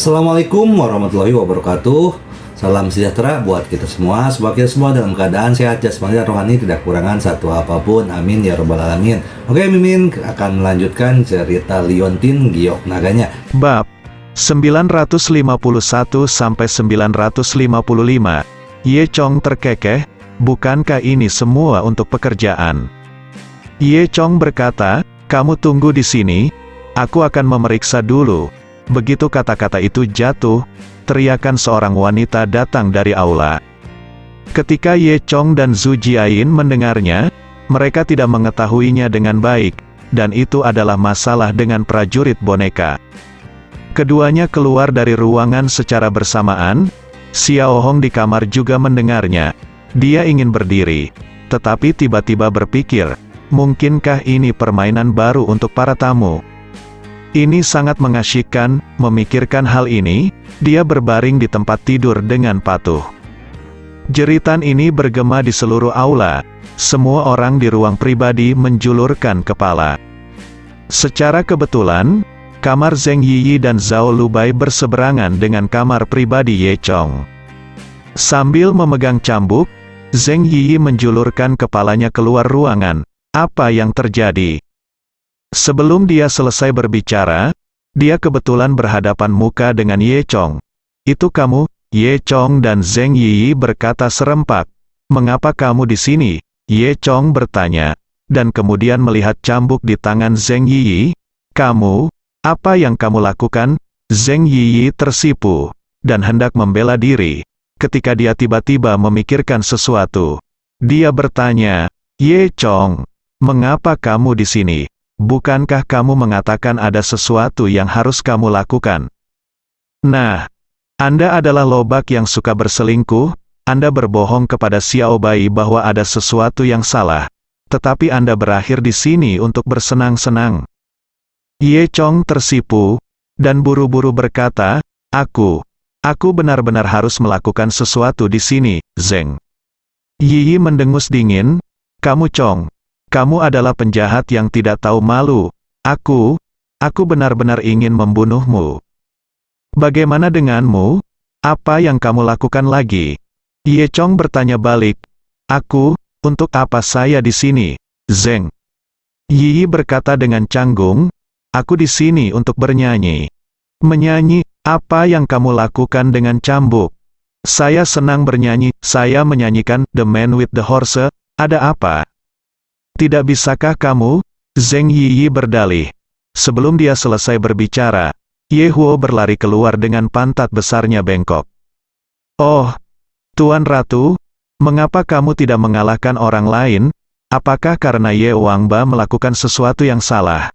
Assalamualaikum warahmatullahi wabarakatuh. Salam sejahtera buat kita semua. Semoga kita semua dalam keadaan sehat jasmani dan rohani, tidak kekurangan satu apapun. Amin ya robbal alamin. Oke, Mimin akan melanjutkan cerita Liontin Giok Naganya. Bab 951 sampai 955. Ye Chong terkekeh, bukankah ini semua untuk pekerjaan? Ye Chong berkata, kamu tunggu di sini, aku akan memeriksa dulu. Begitu kata-kata itu jatuh, teriakan seorang wanita datang dari aula. Ketika Ye Chong dan Zhu Jiayin mendengarnya, mereka tidak mengetahuinya dengan baik, dan itu adalah masalah dengan prajurit boneka. Keduanya keluar dari ruangan secara bersamaan. Xiao Hong di kamar juga mendengarnya. Dia ingin berdiri, tetapi tiba-tiba berpikir, mungkinkah ini permainan baru untuk para tamu? Ini sangat mengasyikkan. Memikirkan hal ini, dia berbaring di tempat tidur dengan patuh. Jeritan ini bergema di seluruh aula. Semua orang di ruang pribadi menjulurkan kepala. Secara kebetulan, kamar Zheng Yiyi dan Zhao Lubai berseberangan dengan kamar pribadi Ye Chong. Sambil memegang cambuk, Zheng Yiyi menjulurkan kepalanya keluar ruangan. Apa yang terjadi? Sebelum dia selesai berbicara, dia kebetulan berhadapan muka dengan Ye Chong. Itu kamu? Ye Chong dan Zheng Yiyi berkata serempak. Mengapa kamu di sini? Ye Chong bertanya, dan kemudian melihat cambuk di tangan Zheng Yiyi. Kamu? Apa yang kamu lakukan? Zheng Yiyi tersipu, dan hendak membela diri, ketika dia tiba-tiba memikirkan sesuatu. Dia bertanya, Ye Chong, mengapa kamu di sini? Bukankah kamu mengatakan ada sesuatu yang harus kamu lakukan? Nah, Anda adalah lobak yang suka berselingkuh. Anda berbohong kepada Xiao Bai bahwa ada sesuatu yang salah, tetapi Anda berakhir di sini untuk bersenang-senang. Ye Chong tersipu, dan buru-buru berkata, Aku benar-benar harus melakukan sesuatu di sini, Zheng. Yiyi mendengus dingin, kamu Chong, kamu adalah penjahat yang tidak tahu malu. Aku benar-benar ingin membunuhmu. Bagaimana denganmu? Apa yang kamu lakukan lagi? Ye Chong bertanya balik, untuk apa saya di sini, Zheng? Yiyi berkata dengan canggung, aku di sini untuk bernyanyi. Menyanyi? Apa yang kamu lakukan dengan cambuk? Saya senang bernyanyi, saya menyanyikan The Man with the Horse. Ada apa? Tidak bisakah kamu? Zheng Yiyi berdalih. Sebelum dia selesai berbicara, Ye Huo berlari keluar dengan pantat besarnya bengkok. Oh, Tuan Ratu, mengapa kamu tidak mengalahkan orang lain? Apakah karena Ye Wangba melakukan sesuatu yang salah?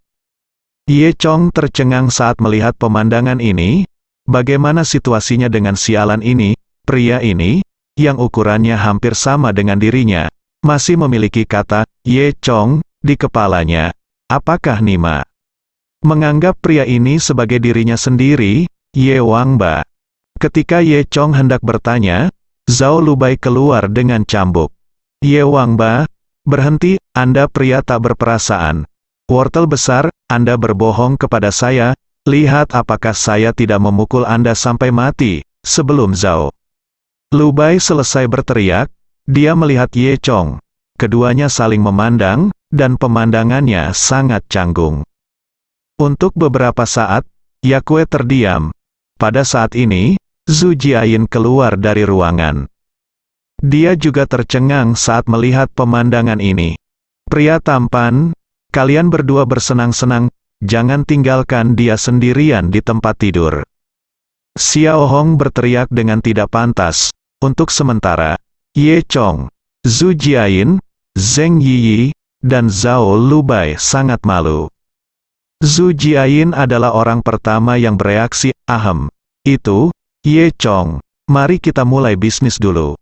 Ye Chong tercengang saat melihat pemandangan ini. Bagaimana situasinya dengan sialan ini? Pria ini, yang ukurannya hampir sama dengan dirinya, masih memiliki kata Ye Chong di kepalanya. Apakah Nima menganggap pria ini sebagai dirinya sendiri? Ye Wangba. Ketika Ye Chong hendak bertanya, Zhao Lubai keluar dengan cambuk. Ye Wangba, berhenti, Anda pria tak berperasaan. Wortel besar, Anda berbohong kepada saya. Lihat apakah saya tidak memukul Anda sampai mati, sebelum Zhao Lubai selesai berteriak. Dia melihat Ye Chong. Keduanya saling memandang, dan pemandangannya sangat canggung. Untuk beberapa saat, Yakue terdiam. Pada saat ini, Zhu Jiayin keluar dari ruangan. Dia juga tercengang saat melihat pemandangan ini. Pria tampan, kalian berdua bersenang-senang, jangan tinggalkan dia sendirian di tempat tidur. Xiao Hong berteriak dengan tidak pantas. Untuk sementara, Ye Chong, Zhu Jiayin, Zheng Yiyi, dan Zhao Lubai sangat malu. Zhu Jiayin adalah orang pertama yang bereaksi, itu, Ye Chong, mari kita mulai bisnis dulu.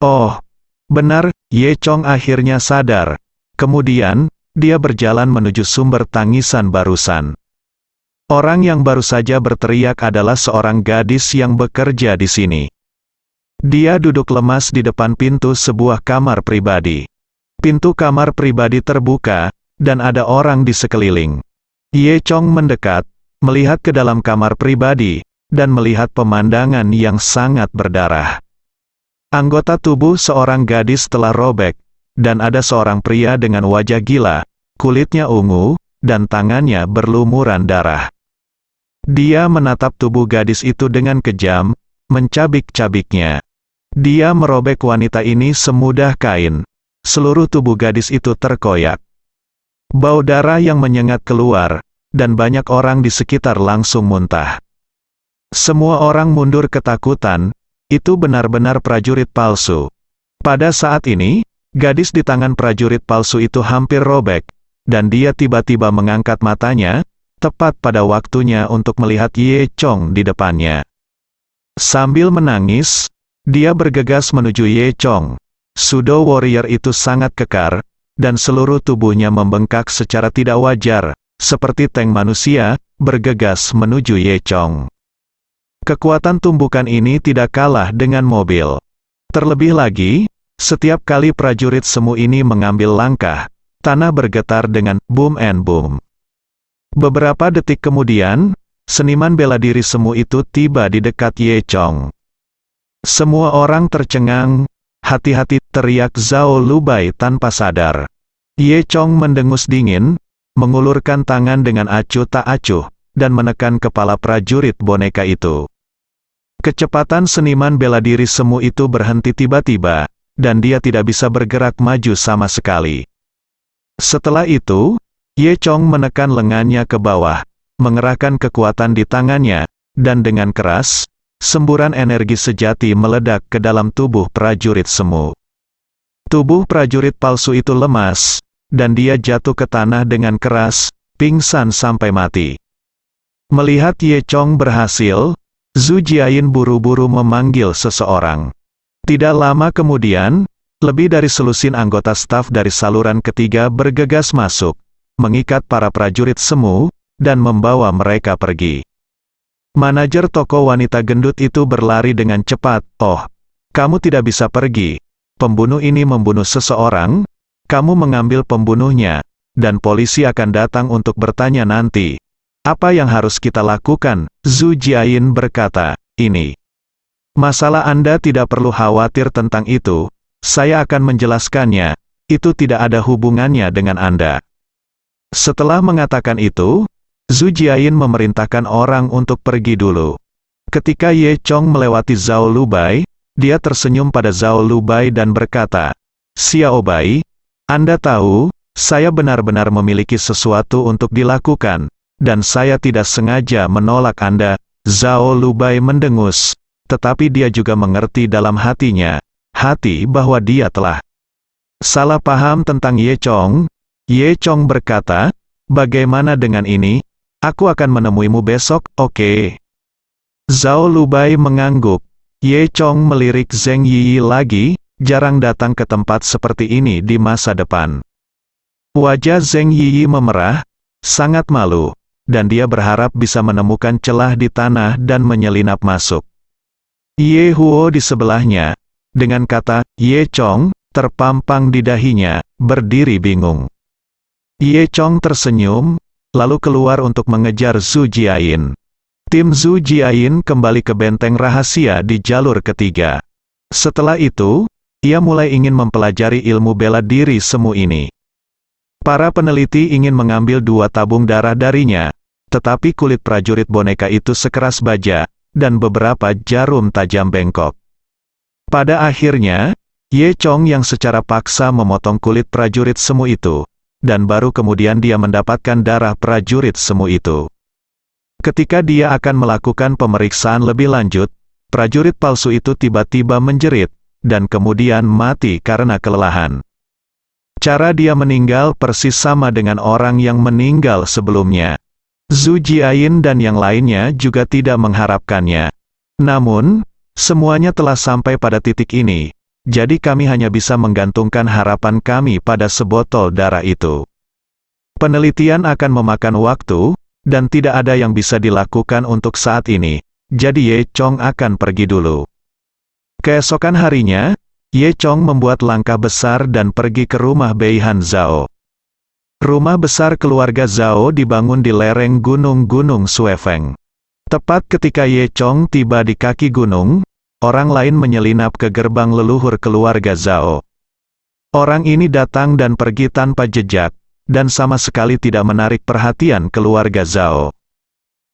Oh, benar, Ye Chong akhirnya sadar. Kemudian, dia berjalan menuju sumber tangisan barusan. Orang yang baru saja berteriak adalah seorang gadis yang bekerja di sini. Dia duduk lemas di depan pintu sebuah kamar pribadi. Pintu kamar pribadi terbuka, dan ada orang di sekeliling. Ye Chong mendekat, melihat ke dalam kamar pribadi, dan melihat pemandangan yang sangat berdarah. Anggota tubuh seorang gadis telah robek, dan ada seorang pria dengan wajah gila, kulitnya ungu, dan tangannya berlumuran darah. Dia menatap tubuh gadis itu dengan kejam, mencabik-cabiknya. Dia merobek wanita ini semudah kain. Seluruh tubuh gadis itu terkoyak. Bau darah yang menyengat keluar, dan banyak orang di sekitar langsung muntah. Semua orang mundur ketakutan, itu benar-benar prajurit palsu. Pada saat ini, gadis di tangan prajurit palsu itu hampir robek, dan dia tiba-tiba mengangkat matanya, tepat pada waktunya untuk melihat Ye Chong di depannya. Sambil menangis, dia bergegas menuju Ye Chong. Pseudo warrior itu sangat kekar, dan seluruh tubuhnya membengkak secara tidak wajar, seperti tank manusia, bergegas menuju Ye Chong. Kekuatan tumbukan ini tidak kalah dengan mobil. Terlebih lagi, setiap kali prajurit semu ini mengambil langkah, tanah bergetar dengan boom and boom. Beberapa detik kemudian, seniman bela diri semu itu tiba di dekat Ye Chong. Semua orang tercengang, hati-hati, teriak Zhao Lubai tanpa sadar. Ye Chong mendengus dingin, mengulurkan tangan dengan acuh tak acuh, dan menekan kepala prajurit boneka itu. Kecepatan seniman bela diri semu itu berhenti tiba-tiba, dan dia tidak bisa bergerak maju sama sekali. Setelah itu, Ye Chong menekan lengannya ke bawah, mengerahkan kekuatan di tangannya, dan dengan keras, semburan energi sejati meledak ke dalam tubuh prajurit semu. Tubuh prajurit palsu itu lemas, dan dia jatuh ke tanah dengan keras, pingsan sampai mati. Melihat Ye Chong berhasil, Zhu Jiayin buru-buru memanggil seseorang. Tidak lama kemudian, lebih dari selusin anggota staf dari saluran ketiga bergegas masuk, mengikat para prajurit semu, dan membawa mereka pergi. Manajer toko wanita gendut itu berlari dengan cepat. "Oh, kamu tidak bisa pergi. Pembunuh ini membunuh seseorang, kamu mengambil pembunuhnya, dan polisi akan datang untuk bertanya nanti. Apa yang harus kita lakukan?" Zhu Jiayin berkata, "Ini masalah Anda tidak perlu khawatir tentang itu, saya akan menjelaskannya, itu tidak ada hubungannya dengan Anda." Setelah mengatakan itu, Zhu Jiayin memerintahkan orang untuk pergi dulu. Ketika Ye Chong melewati Zhao Lubai, dia tersenyum pada Zhao Lubai dan berkata, "Xiao Bai, Anda tahu, saya benar-benar memiliki sesuatu untuk dilakukan, dan saya tidak sengaja menolak Anda." Zhao Lubai mendengus, tetapi dia juga mengerti dalam hatinya, bahwa dia telah salah paham tentang Ye Chong. Ye Chong berkata, "Bagaimana dengan ini? Aku akan menemuimu besok, oke?" Zhao Lubai mengangguk. Ye Chong melirik Zheng Yi lagi, jarang datang ke tempat seperti ini di masa depan. Wajah Zheng Yi memerah, sangat malu, dan dia berharap bisa menemukan celah di tanah dan menyelinap masuk. Ye Huo di sebelahnya, dengan kata Ye Chong terpampang di dahinya, berdiri bingung. Ye Chong tersenyum, lalu keluar untuk mengejar Zhu Jiayin. Tim Zhu Jiayin kembali ke benteng rahasia di jalur ketiga. Setelah itu, ia mulai ingin mempelajari ilmu bela diri semu ini. Para peneliti ingin mengambil 2 tabung darah darinya, tetapi kulit prajurit boneka itu sekeras baja, dan beberapa jarum tajam bengkok. Pada akhirnya, Ye Chong yang secara paksa memotong kulit prajurit semu itu, dan baru kemudian dia mendapatkan darah prajurit semu itu. Ketika dia akan melakukan pemeriksaan lebih lanjut, prajurit palsu itu tiba-tiba menjerit, dan kemudian mati karena kelelahan. Cara dia meninggal persis sama dengan orang yang meninggal sebelumnya. Zhu Jiayin dan yang lainnya juga tidak mengharapkannya. Namun, semuanya telah sampai pada titik ini. Jadi kami hanya bisa menggantungkan harapan kami pada sebotol darah itu. Penelitian akan memakan waktu, dan tidak ada yang bisa dilakukan untuk saat ini, jadi Ye Chong akan pergi dulu. Keesokan harinya, Ye Chong membuat langkah besar dan pergi ke rumah Beihan Zhao. Rumah besar keluarga Zhao dibangun di lereng gunung-gunung Suefeng. Tepat ketika Ye Chong tiba di kaki gunung, orang lain menyelinap ke gerbang leluhur keluarga Zhao. Orang ini datang dan pergi tanpa jejak, dan sama sekali tidak menarik perhatian keluarga Zhao.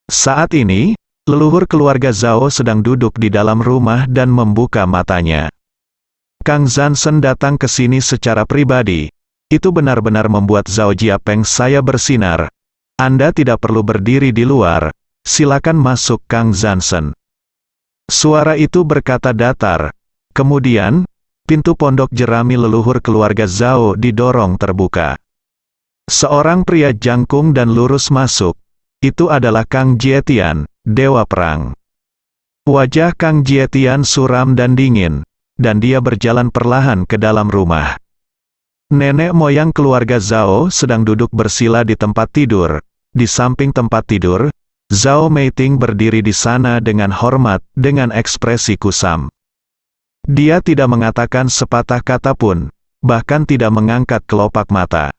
Saat ini, leluhur keluarga Zhao sedang duduk di dalam rumah dan membuka matanya. Kang Zansen datang ke sini secara pribadi. Itu benar-benar membuat Zhao Jiapeng saya bersinar. Anda tidak perlu berdiri di luar. Silakan masuk Kang Zansen. Suara itu berkata datar. Kemudian, pintu pondok jerami leluhur keluarga Zhao didorong terbuka. Seorang pria jangkung dan lurus masuk. Itu adalah Kang Jietian, Dewa Perang. Wajah Kang Jietian suram dan dingin, dan dia berjalan perlahan ke dalam rumah. Nenek moyang keluarga Zhao sedang duduk bersila di tempat tidur. Di samping tempat tidur, Zhao Meiting berdiri di sana dengan hormat, dengan ekspresi kusam. Dia tidak mengatakan sepatah kata pun, bahkan tidak mengangkat kelopak mata.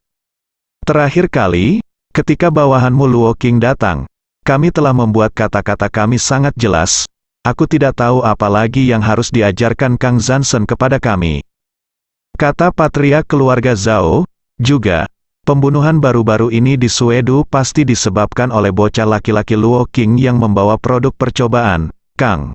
Terakhir kali, ketika bawahanmu Luo Qing datang, kami telah membuat kata-kata kami sangat jelas. Aku tidak tahu apa lagi yang harus diajarkan Kang Zansen kepada kami. Kata patriark keluarga Zhao, juga, pembunuhan baru-baru ini di Suedu pasti disebabkan oleh bocah laki-laki Luo Qing yang membawa produk percobaan, Kang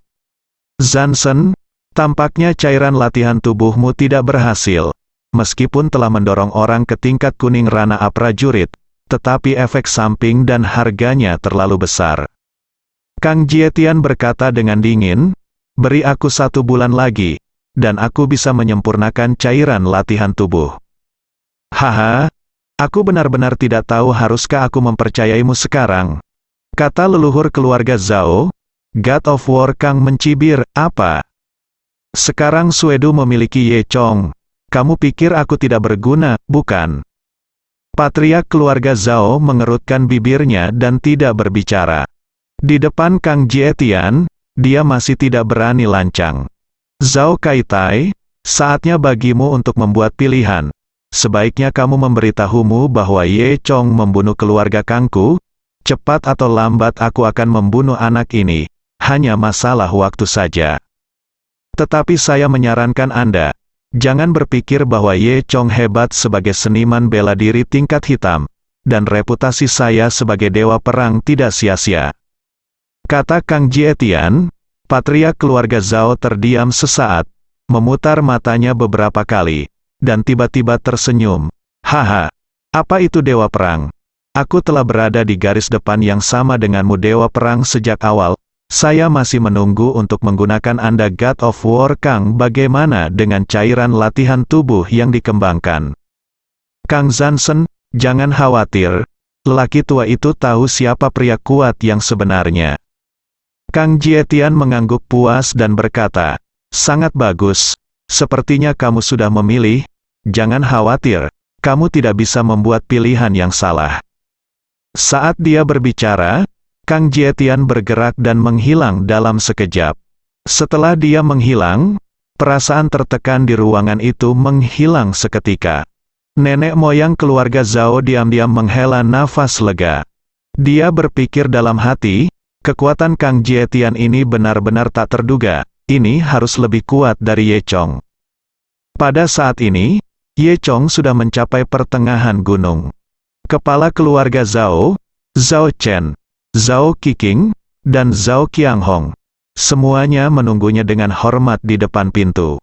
Zansen. Tampaknya cairan latihan tubuhmu tidak berhasil. Meskipun telah mendorong orang ke tingkat kuning rana prajurit, tetapi efek samping dan harganya terlalu besar. Kang Jietian berkata dengan dingin, beri aku 1 bulan lagi, dan aku bisa menyempurnakan cairan latihan tubuh. Haha. Aku benar-benar tidak tahu haruskah aku mempercayaimu sekarang. Kata leluhur keluarga Zhao. God of War Kang mencibir, apa? Sekarang Suedu memiliki Ye Chong. Kamu pikir aku tidak berguna, bukan? Patriark keluarga Zhao mengerutkan bibirnya dan tidak berbicara. Di depan Kang Jietian, dia masih tidak berani lancang. Zhao Kaitai, saatnya bagimu untuk membuat pilihan. Sebaiknya kamu memberitahumu bahwa Ye Chong membunuh keluarga Kangku. Cepat atau lambat aku akan membunuh anak ini. Hanya masalah waktu saja. Tetapi saya menyarankan Anda, jangan berpikir bahwa Ye Chong hebat sebagai seniman bela diri tingkat hitam, dan reputasi saya sebagai dewa perang tidak sia-sia. Kata Kang Jietian. Patriark keluarga Zhao terdiam sesaat, memutar matanya beberapa kali, dan tiba-tiba tersenyum. Haha, apa itu dewa perang? Aku telah berada di garis depan yang sama denganmu dewa perang sejak awal. Saya masih menunggu untuk menggunakan Anda God of War Kang. Bagaimana dengan cairan latihan tubuh yang dikembangkan? Kang Zansen, jangan khawatir. Lelaki tua itu tahu siapa pria kuat yang sebenarnya. Kang Jietian mengangguk puas dan berkata, sangat bagus. Sepertinya kamu sudah memilih. Jangan khawatir, kamu tidak bisa membuat pilihan yang salah. Saat dia berbicara, Kang Jietian bergerak dan menghilang dalam sekejap. Setelah dia menghilang, perasaan tertekan di ruangan itu menghilang seketika. Nenek moyang keluarga Zhao diam-diam menghela nafas lega. Dia berpikir dalam hati, kekuatan Kang Jietian ini benar-benar tak terduga. Ini harus lebih kuat dari Ye Chong. Pada saat ini, Ye Chong sudah mencapai pertengahan gunung. Kepala keluarga Zhao, Zhao Chen, Zhao Qiqing, dan Zhao Qianghong, semuanya menunggunya dengan hormat di depan pintu.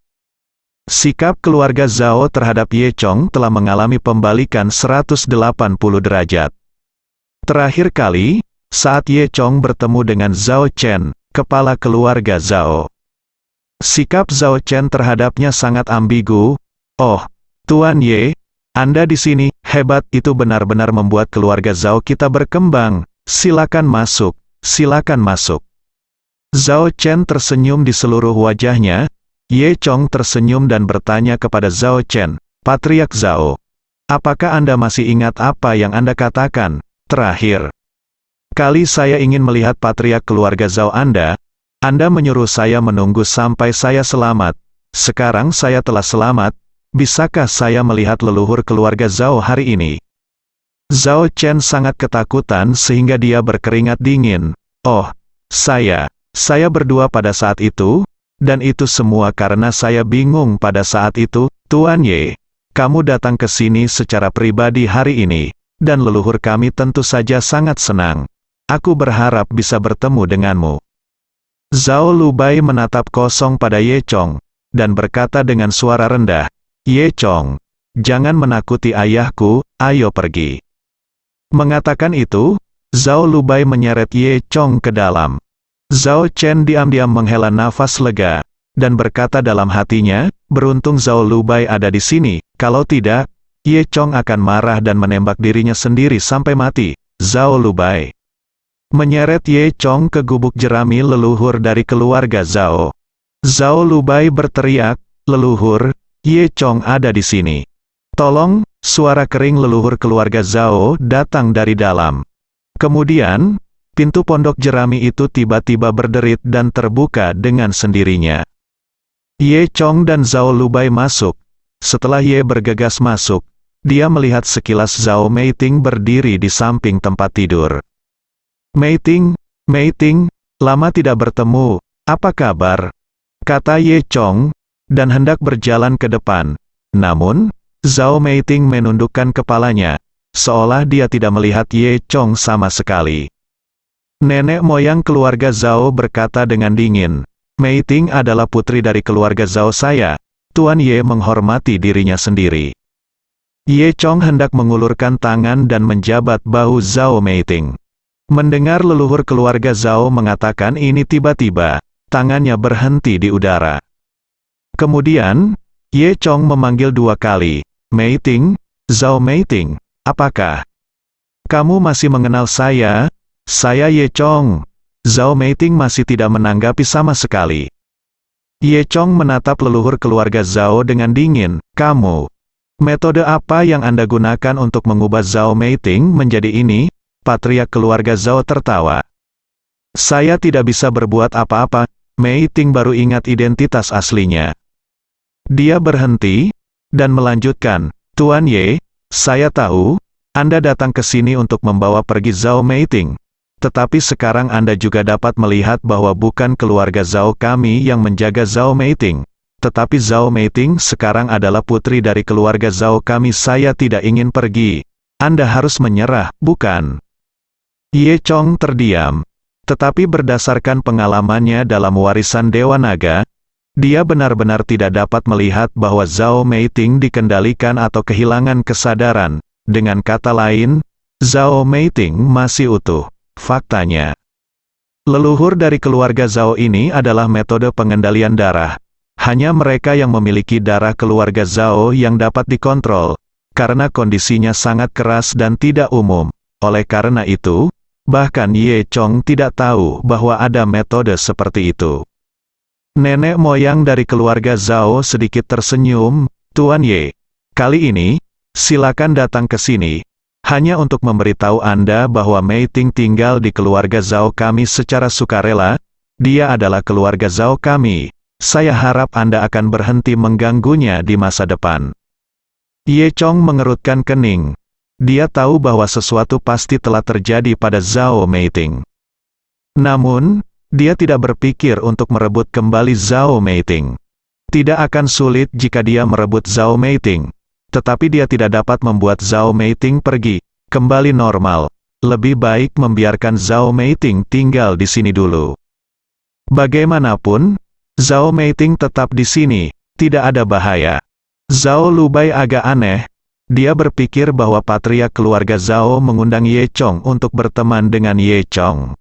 Sikap keluarga Zhao terhadap Ye Chong telah mengalami pembalikan 180 derajat. Terakhir kali, saat Ye Chong bertemu dengan Zhao Chen, kepala keluarga Zhao. Sikap Zhao Chen terhadapnya sangat ambigu. Oh, Tuan Ye, Anda di sini, hebat, itu benar-benar membuat keluarga Zhao kita berkembang. Silakan masuk, silakan masuk. Zhao Chen tersenyum di seluruh wajahnya. Ye Chong tersenyum dan bertanya kepada Zhao Chen, Patriark Zhao, apakah Anda masih ingat apa yang Anda katakan terakhir kali saya ingin melihat patriark keluarga Zhao Anda menyuruh saya menunggu sampai saya selamat. Sekarang saya telah selamat, bisakah saya melihat leluhur keluarga Zhao hari ini? Zhao Chen sangat ketakutan sehingga dia berkeringat dingin. Oh, Saya berdua pada saat itu, dan itu semua karena saya bingung pada saat itu, Tuan Ye. Kamu datang ke sini secara pribadi hari ini, dan leluhur kami tentu saja sangat senang. Aku berharap bisa bertemu denganmu. Zhao Lubai menatap kosong pada Ye Chong, dan berkata dengan suara rendah, Ye Chong, jangan menakuti ayahku, ayo pergi. Mengatakan itu, Zhao Lubai menyeret Ye Chong ke dalam. Zhao Chen diam-diam menghela nafas lega, dan berkata dalam hatinya, beruntung Zhao Lubai ada di sini, kalau tidak, Ye Chong akan marah dan menembak dirinya sendiri sampai mati. Zhao Lubai menyeret Ye Chong ke gubuk jerami leluhur dari keluarga Zhao. Zhao Lubai berteriak, leluhur, Ye Chong ada di sini. Tolong, suara kering leluhur keluarga Zhao datang dari dalam. Kemudian, pintu pondok jerami itu tiba-tiba berderit dan terbuka dengan sendirinya. Ye Chong dan Zhao Lubai masuk. Setelah Ye bergegas masuk, dia melihat sekilas Zhao Meiting berdiri di samping tempat tidur. Meiting, lama tidak bertemu, apa kabar? Kata Ye Chong, dan hendak berjalan ke depan. Namun, Zhao Meiting menundukkan kepalanya, seolah dia tidak melihat Ye Chong sama sekali. Nenek moyang keluarga Zhao berkata dengan dingin, Meiting adalah putri dari keluarga Zhao saya. Tuan Ye menghormati dirinya sendiri. Ye Chong hendak mengulurkan tangan dan menjabat bahu Zhao Meiting. Mendengar leluhur keluarga Zhao mengatakan ini tiba-tiba, tangannya berhenti di udara. Kemudian, Ye Chong memanggil 2 kali, Meiting, Zhao Meiting, apakah kamu masih mengenal saya? Saya Ye Chong. Zhao Meiting masih tidak menanggapi sama sekali. Ye Chong menatap leluhur keluarga Zhao dengan dingin, kamu, metode apa yang Anda gunakan untuk mengubah Zhao Meiting menjadi ini? Patriark keluarga Zhao tertawa. Saya tidak bisa berbuat apa-apa, Meiting baru ingat identitas aslinya. Dia berhenti, dan melanjutkan, Tuan Ye, saya tahu, Anda datang ke sini untuk membawa pergi Zhao Meiting. Tetapi sekarang Anda juga dapat melihat bahwa bukan keluarga Zhao kami yang menjaga Zhao Meiting. Tetapi Zhao Meiting sekarang adalah putri dari keluarga Zhao kami. Saya tidak ingin pergi. Anda harus menyerah, bukan? Ye Chong terdiam. Tetapi berdasarkan pengalamannya dalam warisan Dewa Naga, dia benar-benar tidak dapat melihat bahwa Zhao Meiting dikendalikan atau kehilangan kesadaran. Dengan kata lain, Zhao Meiting masih utuh. Faktanya, leluhur dari keluarga Zhao ini adalah metode pengendalian darah. Hanya mereka yang memiliki darah keluarga Zhao yang dapat dikontrol, karena kondisinya sangat keras dan tidak umum. Oleh karena itu, bahkan Ye Chong tidak tahu bahwa ada metode seperti itu. Nenek moyang dari keluarga Zhao sedikit tersenyum, Tuan Ye, kali ini, silakan datang ke sini. Hanya untuk memberitahu Anda bahwa Meiting tinggal di keluarga Zhao kami secara sukarela, dia adalah keluarga Zhao kami. Saya harap Anda akan berhenti mengganggunya di masa depan. Ye Chong mengerutkan kening. Dia tahu bahwa sesuatu pasti telah terjadi pada Zhao Meiting. Namun, dia tidak berpikir untuk merebut kembali Zhao Meiting. Tidak akan sulit jika dia merebut Zhao Meiting. Tetapi dia tidak dapat membuat Zhao Meiting pergi, kembali normal. Lebih baik membiarkan Zhao Meiting tinggal di sini dulu. Bagaimanapun, Zhao Meiting tetap di sini, tidak ada bahaya. Zhao Lubai agak aneh. Dia berpikir bahwa patriark keluarga Zhao mengundang Ye Chong untuk berteman dengan Ye Chong.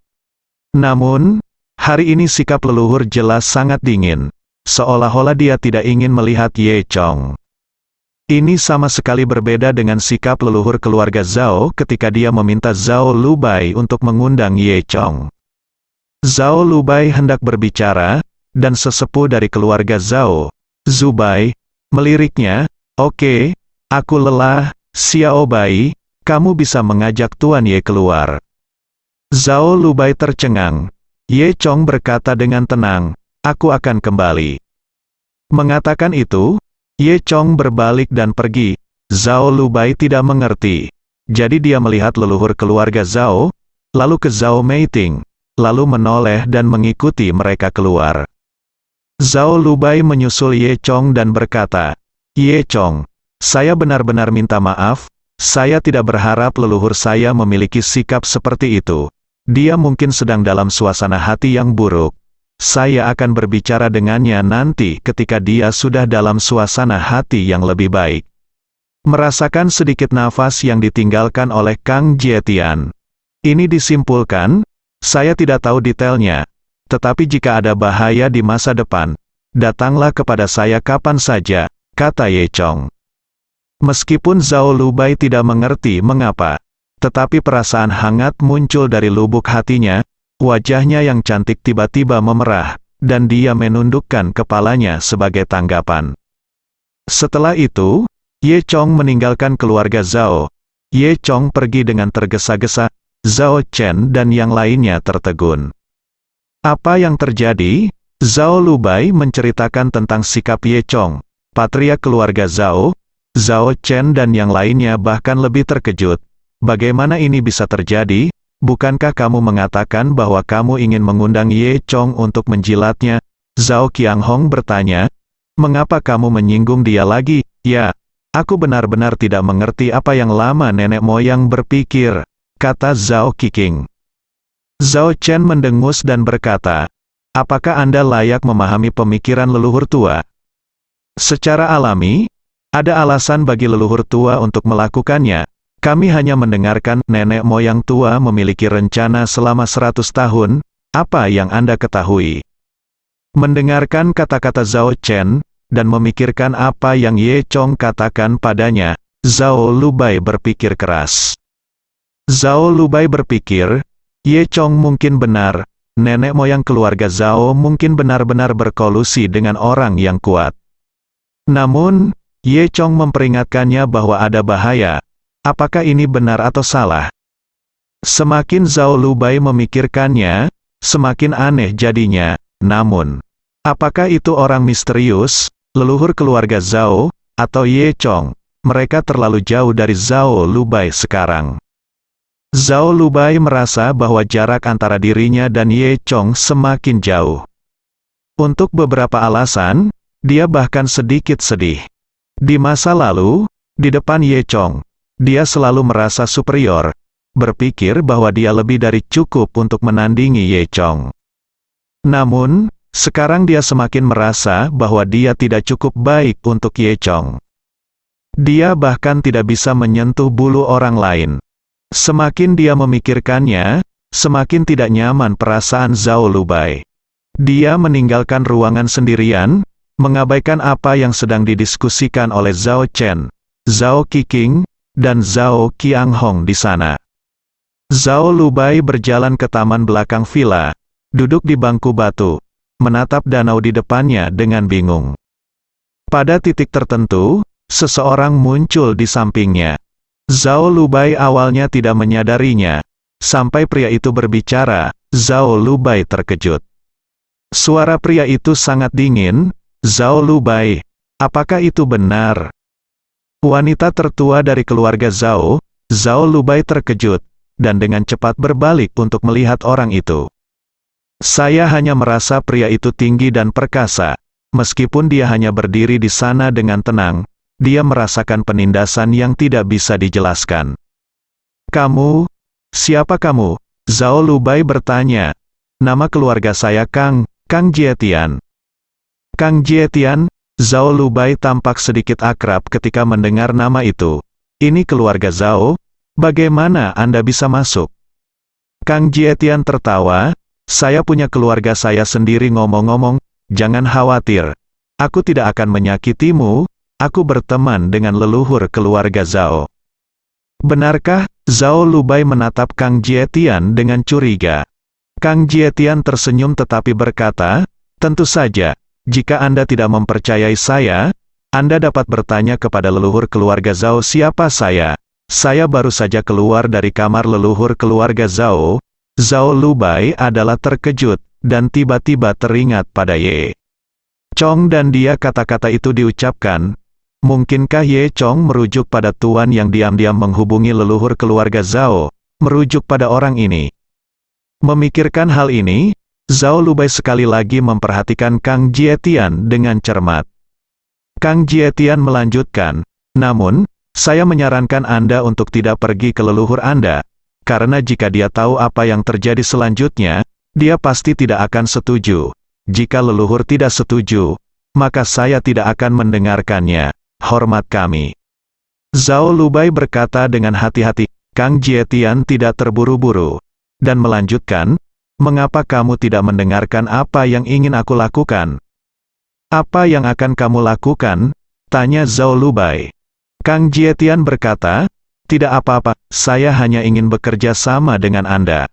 Namun, hari ini sikap leluhur jelas sangat dingin. Seolah-olah dia tidak ingin melihat Ye Chong. Ini sama sekali berbeda dengan sikap leluhur keluarga Zhao ketika dia meminta Zhao Lubai untuk mengundang Ye Chong. Zhao Lubai hendak berbicara, dan sesepuh dari keluarga Zhao, Zubai, meliriknya, "Oke, aku lelah, Xiao Bai, kamu bisa mengajak Tuan Ye keluar." Zhao Lubai tercengang. Ye Chong berkata dengan tenang, "Aku akan kembali." Mengatakan itu, Ye Chong berbalik dan pergi. Zhao Lubai tidak mengerti. Jadi dia melihat leluhur keluarga Zhao, lalu ke Zhao Meiting, lalu menoleh dan mengikuti mereka keluar. Zhao Lubai menyusul Ye Chong dan berkata, "Ye Chong, saya benar-benar minta maaf, saya tidak berharap leluhur saya memiliki sikap seperti itu. Dia mungkin sedang dalam suasana hati yang buruk. Saya akan berbicara dengannya nanti ketika dia sudah dalam suasana hati yang lebih baik." Merasakan sedikit nafas yang ditinggalkan oleh Kang Jietian. Ini disimpulkan, saya tidak tahu detailnya, tetapi jika ada bahaya di masa depan, datanglah kepada saya kapan saja, kata Ye Chong. Meskipun Zhao Lubai tidak mengerti mengapa, tetapi perasaan hangat muncul dari lubuk hatinya, wajahnya yang cantik tiba-tiba memerah, dan dia menundukkan kepalanya sebagai tanggapan. Setelah itu, Ye Chong meninggalkan keluarga Zhao. Ye Chong pergi dengan tergesa-gesa, Zhao Chen dan yang lainnya tertegun. Apa yang terjadi? Zhao Lubai menceritakan tentang sikap Ye Chong, patria keluarga Zhao. Zhao Chen dan yang lainnya bahkan lebih terkejut. Bagaimana ini bisa terjadi? Bukankah kamu mengatakan bahwa kamu ingin mengundang Ye Chong untuk menjilatnya? Zhao Qianghong bertanya. Mengapa kamu menyinggung dia lagi? Ya, aku benar-benar tidak mengerti apa yang lama nenek moyang berpikir, kata Zhao Qiqing. Zhao Chen mendengus dan berkata, apakah Anda layak memahami pemikiran leluhur tua? Secara alami, ada alasan bagi leluhur tua untuk melakukannya. Kami hanya mendengarkan nenek moyang tua memiliki rencana selama 100 tahun, apa yang Anda ketahui? Mendengarkan kata-kata Zhao Chen, dan memikirkan apa yang Ye Chong katakan padanya, Zhao Lubai berpikir keras. Zhao Lubai berpikir, Ye Chong mungkin benar, nenek moyang keluarga Zhao mungkin benar-benar berkolusi dengan orang yang kuat. Namun, Ye Chong memperingatkannya bahwa ada bahaya. Apakah ini benar atau salah? Semakin Zhao Lubai memikirkannya, semakin aneh jadinya. Namun, apakah itu orang misterius, leluhur keluarga Zhao, atau Ye Chong? Mereka terlalu jauh dari Zhao Lubai sekarang. Zhao Lubai merasa bahwa jarak antara dirinya dan Ye Chong semakin jauh. Untuk beberapa alasan, dia bahkan sedikit sedih. Di masa lalu, di depan Ye Chong, dia selalu merasa superior, berpikir bahwa dia lebih dari cukup untuk menandingi Ye Chong. Namun, sekarang dia semakin merasa bahwa dia tidak cukup baik untuk Ye Chong. Dia bahkan tidak bisa menyentuh bulu orang lain. Semakin dia memikirkannya, semakin tidak nyaman perasaan Zhao Lubai. Dia meninggalkan ruangan sendirian, mengabaikan apa yang sedang didiskusikan oleh Zhao Chen, Zhao Qiqing, dan Zhao Qianghong di sana. Zhao Lubai berjalan ke taman belakang villa, duduk di bangku batu, menatap danau di depannya dengan bingung. Pada titik tertentu, seseorang muncul di sampingnya. Zhao Lubai awalnya tidak menyadarinya. Sampai pria itu berbicara, Zhao Lubai terkejut. Suara pria itu sangat dingin. Zhao Lubai, apakah itu benar? Wanita tertua dari keluarga Zhao, Zhao Lubai terkejut, dan dengan cepat berbalik untuk melihat orang itu. Saya hanya merasa pria itu tinggi dan perkasa. Meskipun dia hanya berdiri di sana dengan tenang, dia merasakan penindasan yang tidak bisa dijelaskan. Kamu? Siapa kamu? Zhao Lubai bertanya. Nama keluarga saya Kang Jietian. Kang Jietian, Zhao Lubai tampak sedikit akrab ketika mendengar nama itu. Ini keluarga Zhao? Bagaimana Anda bisa masuk? Kang Jietian tertawa. Saya punya keluarga saya sendiri. Ngomong-ngomong, jangan khawatir. Aku tidak akan menyakitimu. Aku berteman dengan leluhur keluarga Zhao. Benarkah? Zhao Lubai menatap Kang Jietian dengan curiga. Kang Jietian tersenyum tetapi berkata, tentu saja. Jika Anda tidak mempercayai saya, Anda dapat bertanya kepada leluhur keluarga Zhao siapa saya. Saya baru saja keluar dari kamar leluhur keluarga Zhao. Zhao Lubai adalah terkejut, dan tiba-tiba teringat pada Ye Chong dan dia kata-kata itu diucapkan. Mungkinkah Ye Chong merujuk pada tuan yang diam-diam menghubungi leluhur keluarga Zhao, merujuk pada orang ini? Memikirkan hal ini, Zhao Lubai sekali lagi memperhatikan Kang Jietian dengan cermat. Kang Jietian melanjutkan, namun, saya menyarankan Anda untuk tidak pergi ke leluhur Anda, karena jika dia tahu apa yang terjadi selanjutnya, dia pasti tidak akan setuju. Jika leluhur tidak setuju, maka saya tidak akan mendengarkannya. Hormat kami. Zhao Lubai berkata dengan hati-hati. Kang Jietian tidak terburu-buru, dan melanjutkan, mengapa kamu tidak mendengarkan apa yang ingin aku lakukan? Apa yang akan kamu lakukan? Tanya Zhao Lubai. Kang Jietian berkata, tidak apa-apa, saya hanya ingin bekerja sama dengan Anda.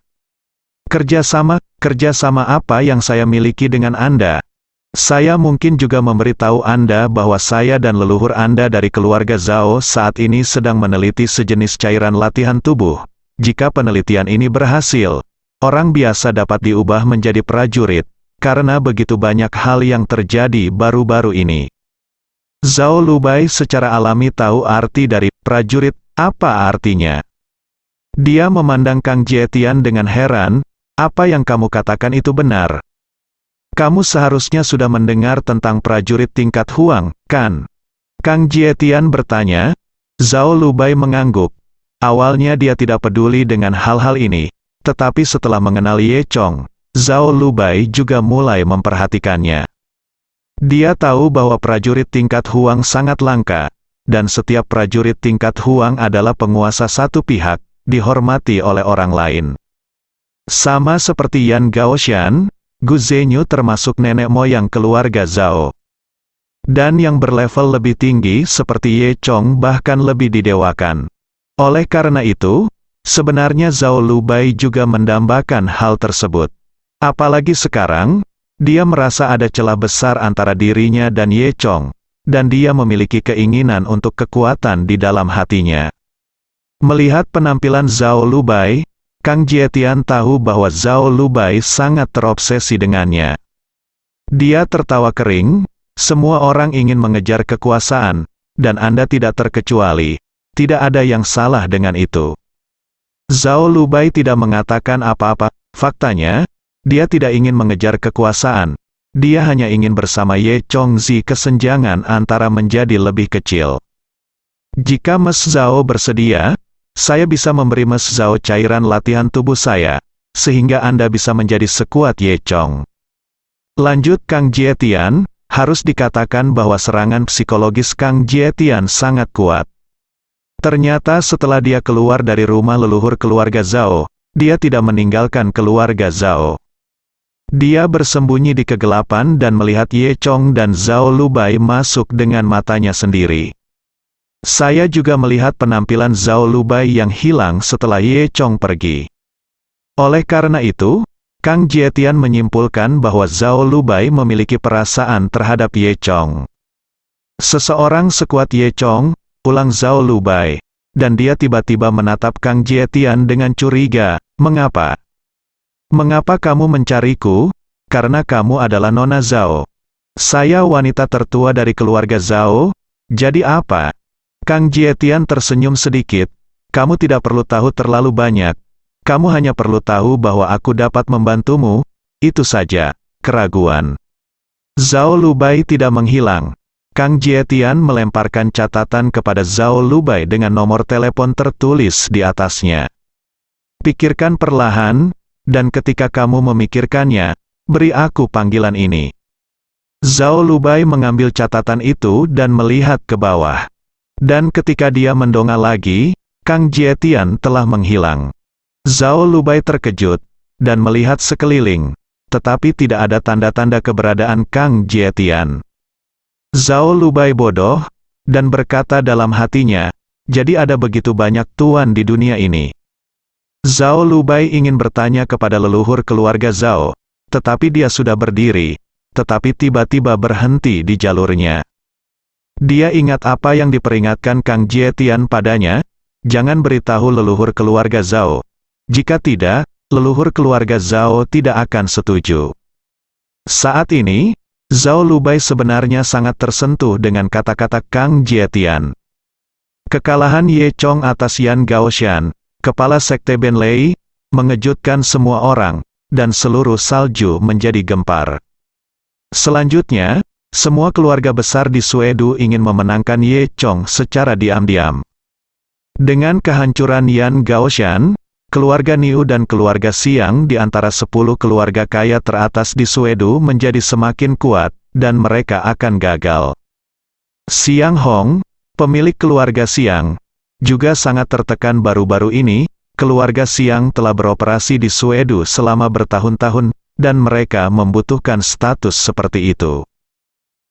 Kerjasama apa yang saya miliki dengan Anda? Saya mungkin juga memberitahu Anda bahwa saya dan leluhur Anda dari keluarga Zhao saat ini sedang meneliti sejenis cairan latihan tubuh. Jika penelitian ini berhasil, orang biasa dapat diubah menjadi prajurit, karena begitu banyak hal yang terjadi baru-baru ini. Zhao Lubai secara alami tahu arti dari prajurit, apa artinya. Dia memandang Kang Jietian dengan heran, apa yang kamu katakan itu benar. Kamu seharusnya sudah mendengar tentang prajurit tingkat Huang, kan? Kang Jietian bertanya. Zhao Lubai mengangguk. Awalnya dia tidak peduli dengan hal-hal ini, tetapi setelah mengenal Ye Chong, Zhao Lubai juga mulai memperhatikannya. Dia tahu bahwa prajurit tingkat Huang sangat langka, dan setiap prajurit tingkat Huang adalah penguasa satu pihak, dihormati oleh orang lain. Sama seperti Yan Gaoshan, Gu Zhenyu termasuk nenek moyang keluarga Zhao. Dan yang berlevel lebih tinggi seperti Ye Chong bahkan lebih didewakan. Oleh karena itu, sebenarnya Zhao Lubai juga mendambakan hal tersebut. Apalagi sekarang, dia merasa ada celah besar antara dirinya dan Ye Chong, dan dia memiliki keinginan untuk kekuatan di dalam hatinya. Melihat penampilan Zhao Lubai, Kang Jietian tahu bahwa Zhao Lubai sangat terobsesi dengannya. Dia tertawa kering, semua orang ingin mengejar kekuasaan, dan Anda tidak terkecuali, tidak ada yang salah dengan itu. Zhao Lubai tidak mengatakan apa-apa, faktanya, dia tidak ingin mengejar kekuasaan, dia hanya ingin bersama Ye Chongzi kesenjangan antara menjadi lebih kecil. Jika Mas Zhao bersedia, saya bisa memberi Mas Zhao cairan latihan tubuh saya, sehingga Anda bisa menjadi sekuat Ye Chong. Lanjut Kang Jietian, harus dikatakan bahwa serangan psikologis Kang Jietian sangat kuat. Ternyata setelah dia keluar dari rumah leluhur keluarga Zhao, dia tidak meninggalkan keluarga Zhao. Dia bersembunyi di kegelapan dan melihat Ye Chong dan Zhao Lubai masuk dengan matanya sendiri. Saya juga melihat penampilan Zhao Lubai yang hilang setelah Ye Chong pergi. Oleh karena itu, Kang Jietian menyimpulkan bahwa Zhao Lubai memiliki perasaan terhadap Ye Chong. Seseorang sekuat Ye Chong, ulang Zhao Lubai, dan dia tiba-tiba menatap Kang Jietian dengan curiga, mengapa? Mengapa kamu mencariku? Karena kamu adalah Nona Zhao. Saya wanita tertua dari keluarga Zhao, jadi apa? Kang Jietian tersenyum sedikit, kamu tidak perlu tahu terlalu banyak, kamu hanya perlu tahu bahwa aku dapat membantumu, itu saja, keraguan. Zhao Lubai tidak menghilang. Kang Jietian melemparkan catatan kepada Zhao Lubai dengan nomor telepon tertulis di atasnya. Pikirkan perlahan, dan ketika kamu memikirkannya, beri aku panggilan ini. Zhao Lubai mengambil catatan itu dan melihat ke bawah. Dan ketika dia mendongak lagi, Kang Jietian telah menghilang. Zhao Lubai terkejut, dan melihat sekeliling, tetapi tidak ada tanda-tanda keberadaan Kang Jietian. Zhao Lubai bodoh, dan berkata dalam hatinya, jadi ada begitu banyak tuan di dunia ini. Zhao Lubai ingin bertanya kepada leluhur keluarga Zhao, tetapi dia sudah berdiri, tetapi tiba-tiba berhenti di jalurnya. Dia ingat apa yang diperingatkan Kang Jietian padanya, jangan beritahu leluhur keluarga Zhao. Jika tidak, leluhur keluarga Zhao tidak akan setuju. Saat ini, Zhao Lubai sebenarnya sangat tersentuh dengan kata-kata Kang Jietian. Kekalahan Ye Chong atas Yan Gaoshan, kepala sekte Ben Lei, mengejutkan semua orang, dan seluruh salju menjadi gempar. Selanjutnya, semua keluarga besar di Suedu ingin memenangkan Ye Chong secara diam-diam. Dengan kehancuran Yan Gaoshan, keluarga Niu dan keluarga Xiang di antara 10 keluarga kaya teratas di Suedu menjadi semakin kuat, dan mereka akan gagal. Xiang Hong, pemilik keluarga Xiang, juga sangat tertekan baru-baru ini. Keluarga Xiang telah beroperasi di Suedu selama bertahun-tahun, dan mereka membutuhkan status seperti itu.